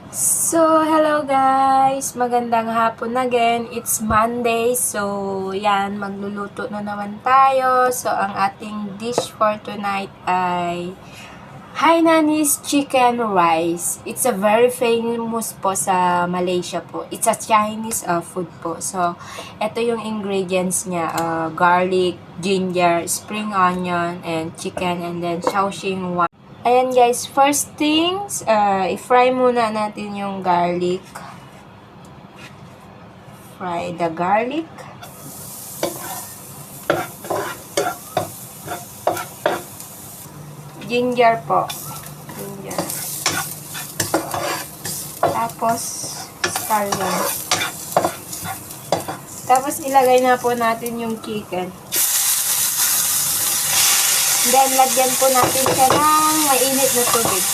Hello guys! Magandang hapon again. It's Monday. Yan, magluluto na naman tayo. Ang ating dish for tonight ay Hainanese Chicken Rice. It's a very famous po sa Malaysia po. It's a Chinese food po. Ito yung ingredients niya. Garlic, ginger, spring onion, and chicken, and then Shaoxing wine. Ayan guys, first things, i-fry muna natin yung garlic. Fry the garlic. Ginger po. Ginger. Tapos, scallion. Tapos, ilagay na po natin yung chicken. Then, lagyan po natin siya ng mainit na tubig.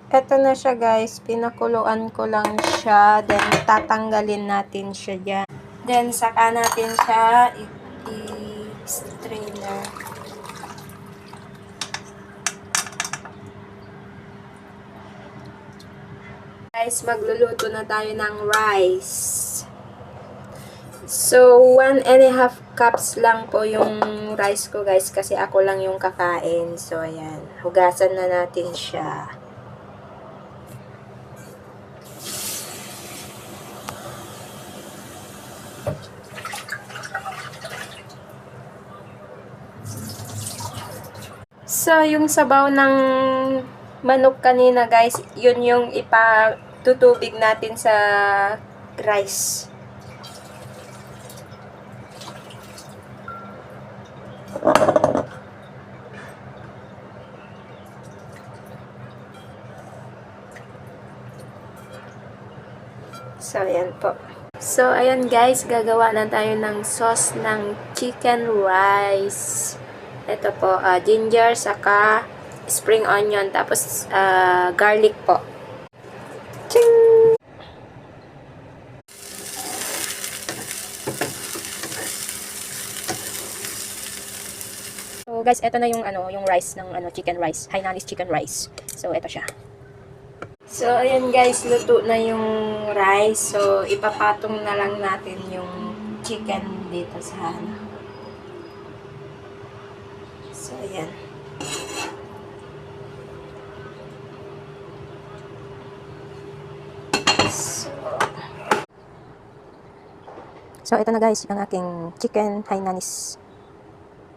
Eto na siya guys. Pinakuluan ko lang siya. Then, tatanggalin natin siya dyan. Then, saka natin siya i-strainer. Guys, magluluto na tayo ng rice. 1.5 cups lang po yung rice ko guys kasi ako lang yung kakain. Ayan. Hugasan na natin siya. Yung sabaw ng manok kanina guys, yun yung ipatutubig natin sa rice. Ayan po. Ayan guys, gagawa na tayo ng sauce ng chicken rice. Ito po, ginger, saka spring onion, tapos garlic po. Ching! Guys, ito na yung yung rice ng chicken rice, Hainanese chicken rice. Ito siya. Ayan guys, luto na yung rice. Ipapatong na lang natin yung chicken dito sa ayan. Ito na guys, yung aking chicken Hainanese